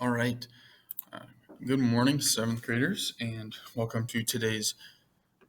All right. Uh, Good morning, seventh graders, and welcome to today's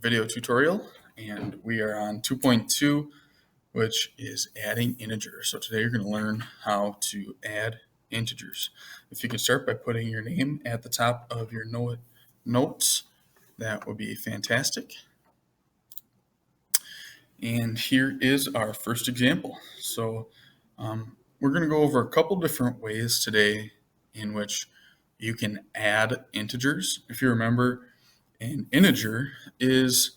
video tutorial. And we are on 2.2, which is adding integers. So today you're going to learn how to add integers. If you can start by putting your name at the top of your notes, that would be fantastic. And here is our first example. So we're going to go over a couple different ways today in which you can add integers. If you remember, an integer is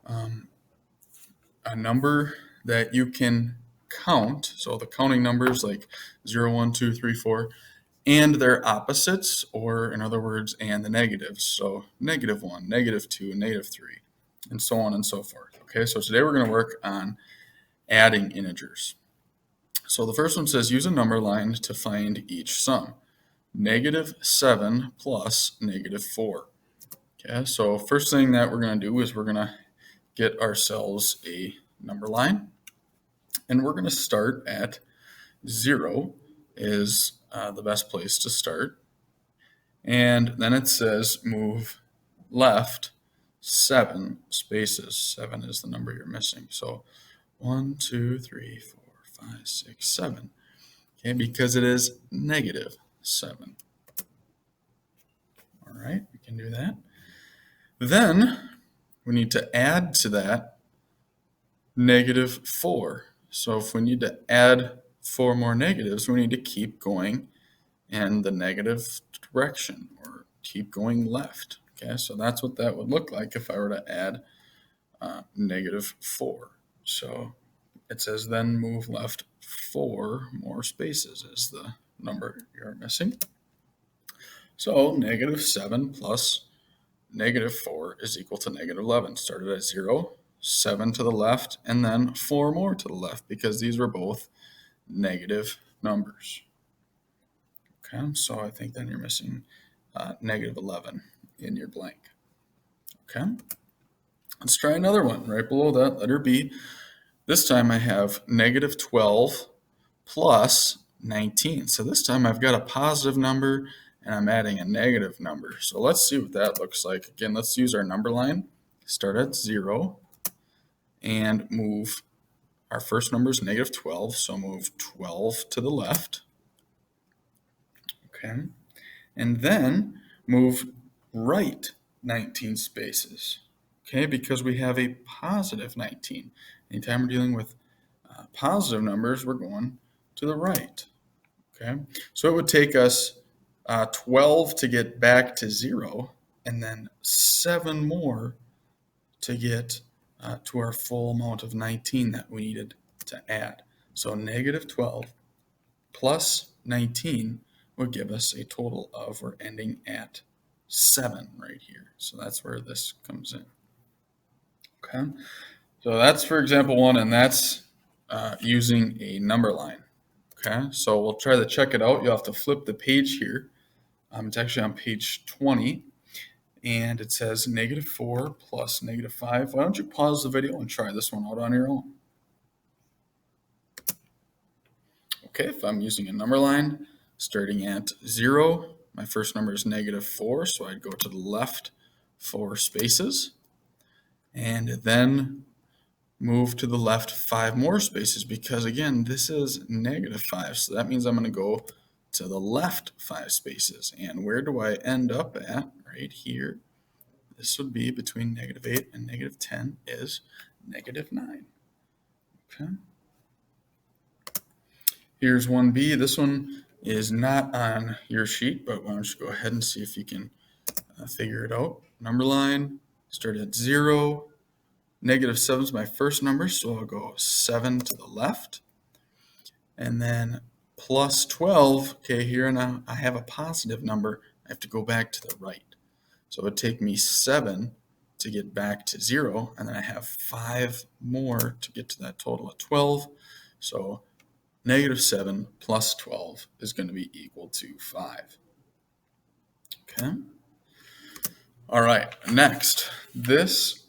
a number that you can count. So the counting numbers like 0, 1, 2, 3, 4, and their opposites, or in other words, and the negatives. So -1, -2, -3, and so on and so forth. Okay, so today we're going to work on adding integers. So the first one says use a number line to find each sum. -7 plus -4. Okay, so first thing that we're going to do is we're going to get ourselves a number line. And we're going to start at 0 is the best place to start. And then it says move left 7 spaces. 7 is the number you're missing. So 1, 2, 3, 4, 5, 6, 7. Okay, because it is -7. All right, we can do that. Then we need to add to that -4. So if we need to add 4 more negatives, we need to keep going in the negative direction or keep going left. Okay, so that's what that would look like if I were to add -4. So it says then move left 4 more spaces is the number you're missing. So -7 plus -4 is equal to -11. Started at 0, 7 to the left, and then 4 more to the left because these were both negative numbers. Okay, so I think then you're missing -11 in your blank. Okay, let's try another one right below that, letter B. This time I have -12 plus 19. So this time I've got a positive number and I'm adding a negative number. So let's see what that looks like. Again, let's use our number line. Start at 0 and move. Our first number is -12, so move 12 to the left. Okay, and then move right 19 spaces. Okay, because we have a positive 19. Anytime we're dealing with positive numbers, we're going to the right. Okay, so it would take us 12 to get back to 0, and then 7 more to get to our full amount of 19 that we needed to add. So -12 plus 19 would give us a total of, we're ending at 7 right here. So that's where this comes in. Okay, so that's for example 1, and that's using a number line. Okay, so we'll try to check it out. You'll have to flip the page here. It's actually on page 20, and it says -4 plus -5. Why don't you pause the video and try this one out on your own? Okay, if I'm using a number line, starting at 0, my first number is -4, so I'd go to the left 4 spaces, and then move to the left 5 more spaces, because again, this is -5, so that means I'm going to go to the left 5 spaces. And where do I end up at? Right here. This would be between -8 and -10 is -9. Okay. Here's 1B. This one is not on your sheet, but why don't you go ahead and see if you can figure it out. Number line, start at 0. -7 is my first number, so I'll go 7 to the left. And then plus 12, okay, here now I have a positive number. I have to go back to the right. So it would take me 7 to get back to 0, and then I have 5 more to get to that total of 12. So -7 plus 12 is going to be equal to 5. Okay. All right, next, this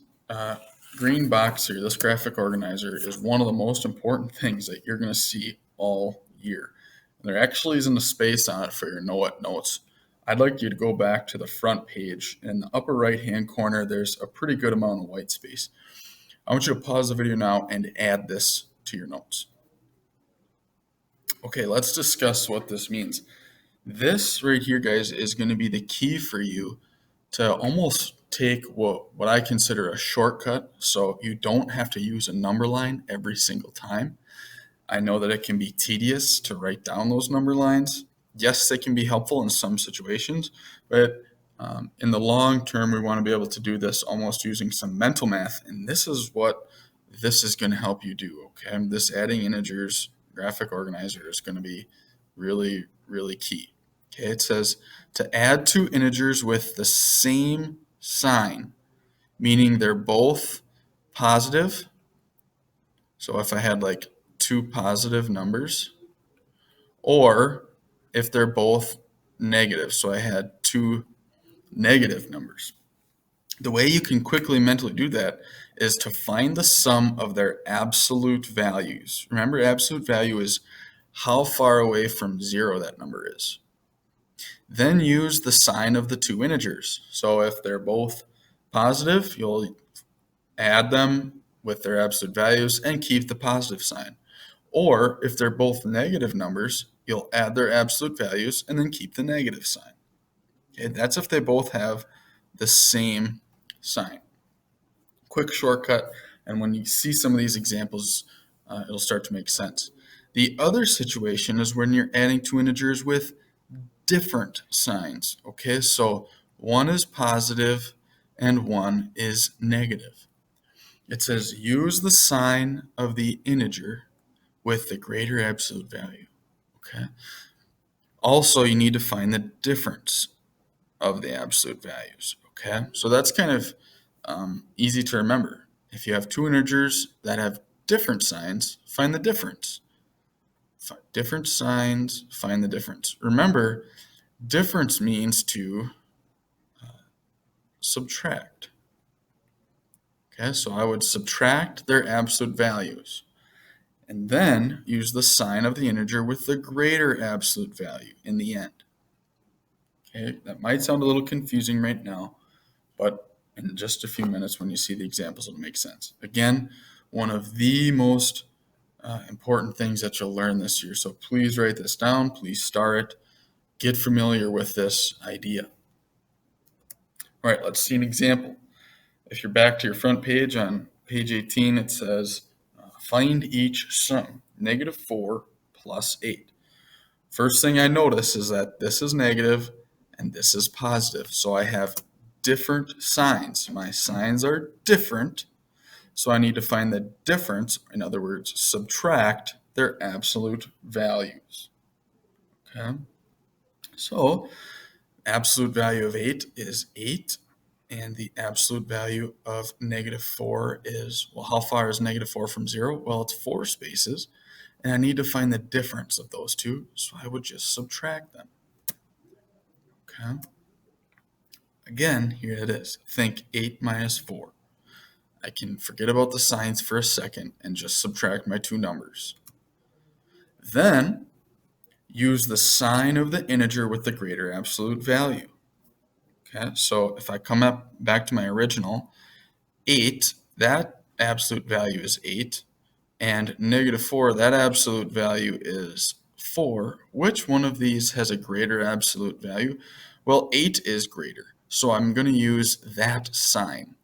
green box here, this graphic organizer, is one of the most important things that you're going to see all year. There actually isn't a space on it for your know it notes, I'd like you to go back to the front page. In the upper right-hand corner, there's a pretty good amount of white space. I want you to pause the video now and add this to your notes. Okay, let's discuss what this means. This right here, guys, is going to be the key for you to almost take what I consider a shortcut, so you don't have to use a number line every single time. I know that it can be tedious to write down those number lines. Yes, they can be helpful in some situations, but in the long term, we want to be able to do this almost using some mental math, and this is what this is going to help you do, okay? This adding integers graphic organizer is going to be really, really key. Okay, it says to add two integers with the same sign, meaning they're both positive. So if I had like two positive numbers, or if they're both negative, so I had two negative numbers. The way you can quickly mentally do that is to find the sum of their absolute values. Remember, absolute value is how far away from zero that number is. Then use the sign of the two integers. So if they're both positive, you'll add them with their absolute values and keep the positive sign. Or if they're both negative numbers, you'll add their absolute values and then keep the negative sign. Okay, that's if they both have the same sign. Quick shortcut, and when you see some of these examples, it'll start to make sense. The other situation is when you're adding two integers with different signs. Okay, so one is positive and one is negative. It says use the sign of the integer with the greater absolute value. Okay. Also, you need to find the difference of the absolute values. Okay, so that's kind of easy to remember. If you have two integers that have different signs, find the difference. Different signs, find the difference. Remember, difference means to subtract. Okay, so I would subtract their absolute values and then use the sign of the integer with the greater absolute value in the end. Okay, that might sound a little confusing right now, but in just a few minutes when you see the examples, it'll make sense. Again, one of the most important things that you'll learn this year. So please write this down, please star it, get familiar with this idea. All right, let's see an example. If you're back to your front page on page 18, it says, find each sum, -4 plus 8. First thing I notice is that this is negative and this is positive. So I have different signs. My signs are different. So I need to find the difference, in other words, subtract their absolute values. Okay. So absolute value of 8 is 8. And the absolute value of -4 is, well, how far is -4 from 0? Well, it's 4 spaces. And I need to find the difference of those two. So I would just subtract them. Okay. Again, here it is. Think 8 minus 4. I can forget about the signs for a second and just subtract my two numbers. Then use the sign of the integer with the greater absolute value. Okay, so if I come up back to my original, 8, that absolute value is 8, and -4, that absolute value is 4. Which one of these has a greater absolute value? Well, 8 is greater, so I'm going to use that sign.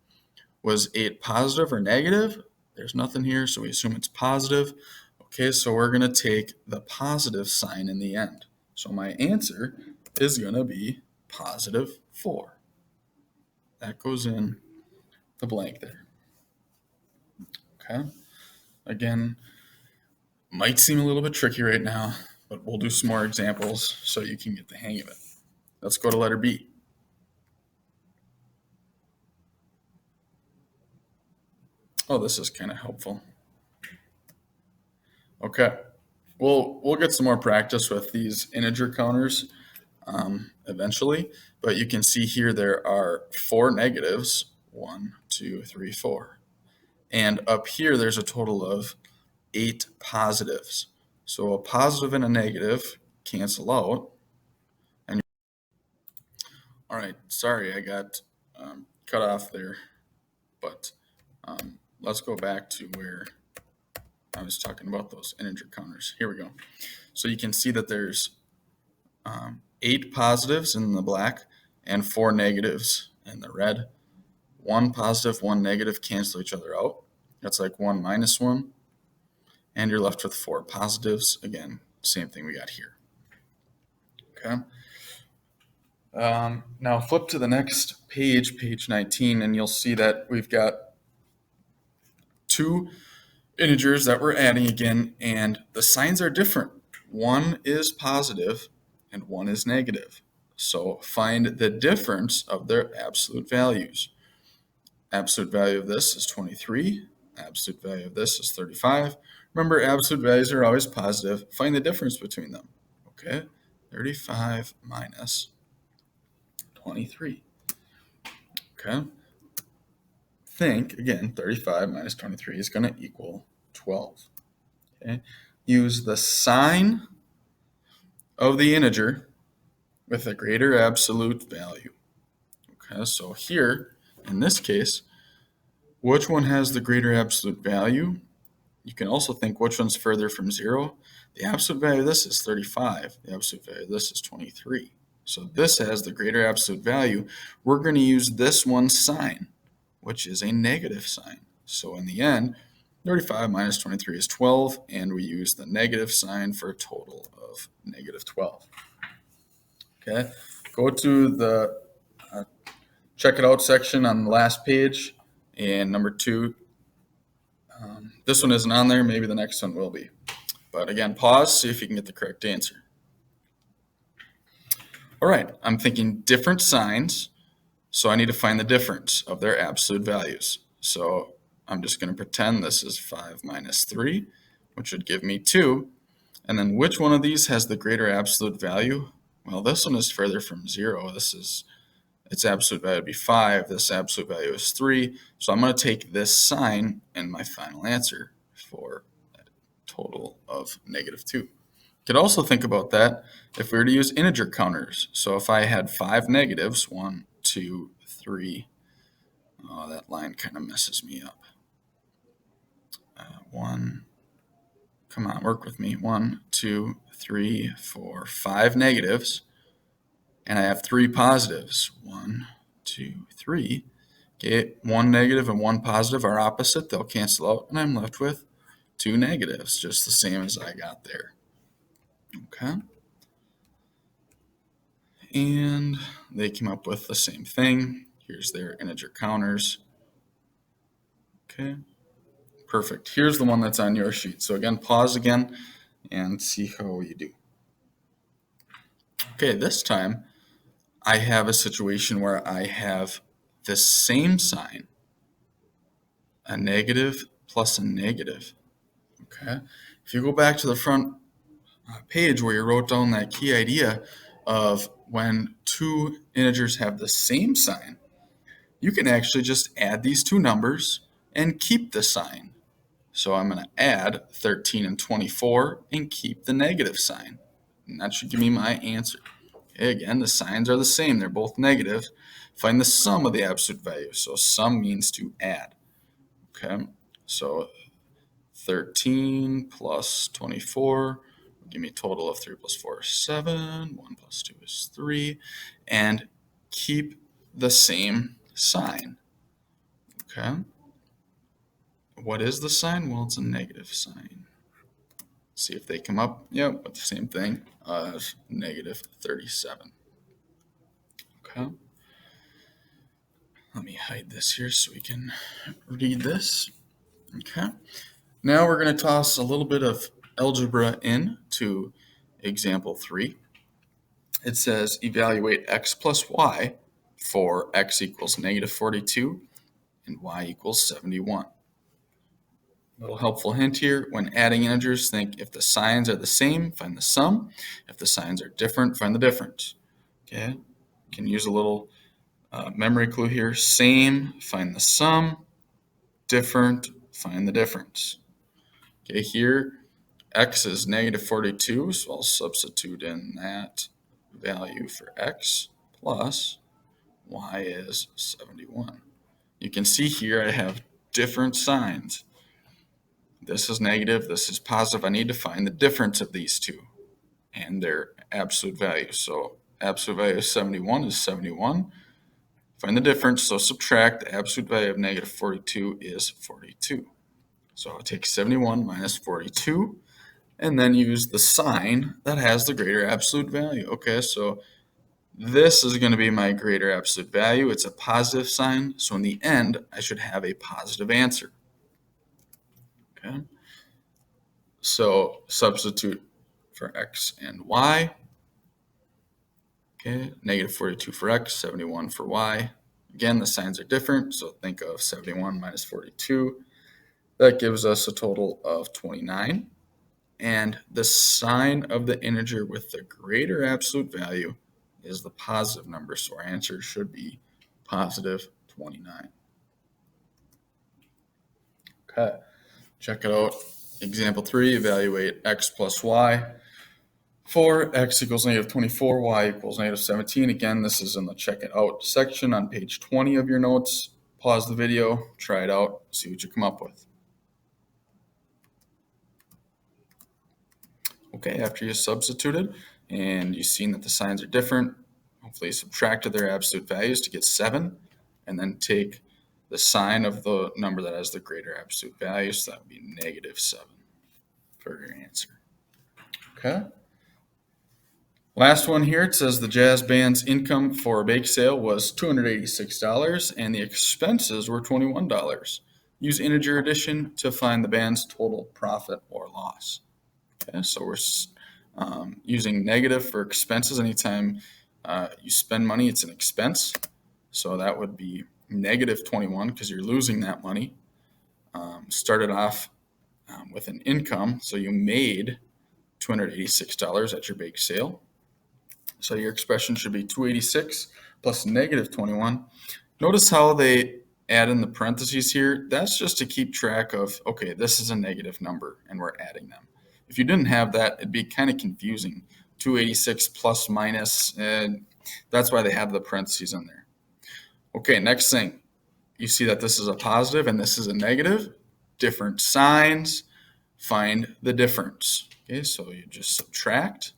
Was 8 positive or negative? There's nothing here, so we assume it's positive. Okay, so we're going to take the positive sign in the end. So my answer is going to be +4. That goes in the blank there. Okay, again, might seem a little bit tricky right now, but we'll do some more examples so you can get the hang of it. Let's go to letter B. Oh, this is kind of helpful. Okay, we'll get some more practice with these integer counters eventually, but you can see here there are 4 negatives, 1, 2, 3, 4. And up here there's a total of 8 positives. So a positive and a negative cancel out. All right, sorry I got cut off there, but let's go back to where I was talking about those integer counters. Here we go. So you can see that there's 8 positives in the black and 4 negatives in the red. 1 positive, 1 negative cancel each other out. That's like 1 minus 1. And you're left with 4 positives. Again, same thing we got here. Okay. Now flip to the next page, page 19, and you'll see that we've got 2 integers that we're adding again, and the signs are different. One is positive and one is negative. So find the difference of their absolute values. Absolute value of this is 23. Absolute value of this is 35. Remember, absolute values are always positive. Find the difference between them. Okay, 35 minus 23. Okay, think again, 35 minus 23 is going to equal 12. Okay, use the sign of the integer with a greater absolute value. Okay, so here, in this case, which one has the greater absolute value? You can also think which one's further from 0. The absolute value of this is 35. The absolute value of this is 23. So this has the greater absolute value. We're going to use this one sign, which is a negative sign. So in the end, 35 minus 23 is 12, and we use the negative sign for a total of negative 12. Okay, go to the check it out section on the last page, and number 2. This one isn't on there, maybe the next one will be. But again, pause, see if you can get the correct answer. All right, I'm thinking different signs, so I need to find the difference of their absolute values. So I'm just going to pretend this is 5 minus 3, which would give me 2. And then which one of these has the greater absolute value? Well, this one is further from 0. Its absolute value would be 5. This absolute value is 3. So I'm going to take this sign in my final answer for a total of negative 2. You could also think about that if we were to use integer counters. So if I had 5 negatives, 1, 2, 3. Oh, that line kind of messes me up. 1. Come on, work with me. 1, 2, 3, 4, 5 negatives. And I have 3 positives. 1, 2, 3. Okay, 1 negative and 1 positive are opposite. They'll cancel out, and I'm left with 2 negatives, just the same as I got there. Okay. And they came up with the same thing. Here's their integer counters. Okay. Perfect. Here's the one that's on your sheet. So again, pause again and see how you do. Okay, this time I have a situation where I have the same sign, a negative plus a negative. Okay, if you go back to the front page where you wrote down that key idea of when 2 integers have the same sign, you can actually just add these 2 numbers and keep the sign. So I'm going to add 13 and 24 and keep the negative sign. And that should give me my answer. Okay, again, the signs are the same. They're both negative. Find the sum of the absolute value. So sum means to add. Okay, so 13 plus 24 will give me a total of 3 plus 4 is 7. 1 plus 2 is 3. And keep the same sign. Okay. What is the sign? Well, it's a negative sign. See if they come up. Yep, with the same thing. Negative 37. Okay. Let me hide this here so we can read this. Okay. Now we're going to toss a little bit of algebra in to example 3. It says evaluate x plus y for x equals negative 42 and y equals 71. Little helpful hint here, when adding integers, think if the signs are the same, find the sum. If the signs are different, find the difference. Okay, you can use a little memory clue here. Same, find the sum. Different, find the difference. Okay, here x is negative 42, so I'll substitute in that value for x plus y is 71. You can see here I have different signs. This is negative, this is positive. I need to find the difference of these two and their absolute value. So absolute value of 71 is 71. Find the difference, so subtract. The absolute value of negative 42 is 42. So I'll take 71 minus 42 and then use the sign that has the greater absolute value. Okay, so this is going to be my greater absolute value. It's a positive sign, so in the end, I should have a positive answer. Okay, so substitute for x and y. Okay, negative 42 for x, 71 for y. Again, the signs are different, so think of 71 minus 42. That gives us a total of 29. And the sign of the integer with the greater absolute value is the positive number, so our answer should be positive 29. Okay, check it out. Example 3, evaluate x plus y. For x equals negative 24, y equals negative 17. Again, this is in the check it out section on page 20 of your notes. Pause the video, try it out, see what you come up with. Okay, after you substituted and you've seen that the signs are different, hopefully you subtracted their absolute values to get 7, and then take the sign of the number that has the greater absolute value, so that would be negative 7 for your answer. Okay. Last one here, it says the jazz band's income for a bake sale was $286 and the expenses were $21. Use integer addition to find the band's total profit or loss. Okay, so we're using negative for expenses. Anytime you spend money, it's an expense. So that would be negative 21 because you're losing that money. Started off with an income, so you made $286 at your bake sale. So your expression should be 286 plus negative 21. Notice how they add in the parentheses here. That's just to keep track of, okay, this is a negative number and we're adding them. If you didn't have that, it'd be kind of confusing. 286 plus minus, and that's why they have the parentheses in there. Okay, next thing. You see that this is a positive and this is a negative. Different signs. Find the difference. Okay, so you just subtract.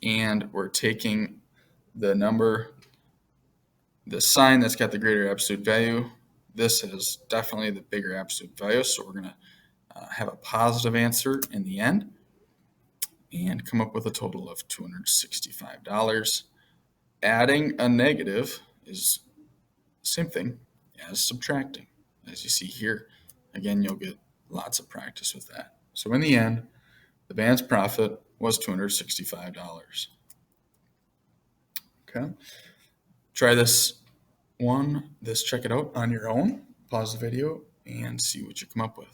And we're taking the number, the sign that's got the greater absolute value. This is definitely the bigger absolute value, so we're going to have a positive answer in the end and come up with a total of $265. Adding a negative is the same thing as subtracting. As you see here, again, you'll get lots of practice with that. So in the end, the band's profit was $265. Okay. Try this check it out on your own. Pause the video and see what you come up with.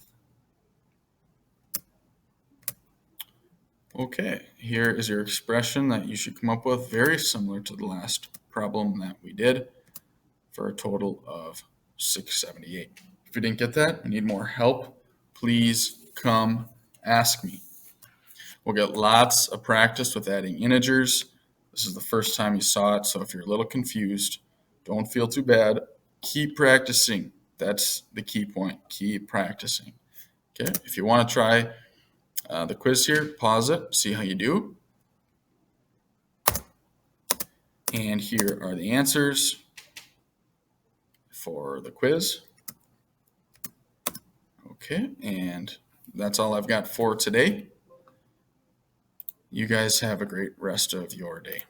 Okay, here is your expression that you should come up with, very similar to the last problem that we did, for a total of 678. If you didn't get that, you need more help, please come ask me. We'll get lots of practice with adding integers. This is the first time you saw it, so if you're a little confused, don't feel too bad. Keep practicing. That's the key point. Keep practicing. Okay, if you want to try the quiz here, pause it, see how you do. And here are the answers for the quiz. Okay, and that's all I've got for today. You guys have a great rest of your day.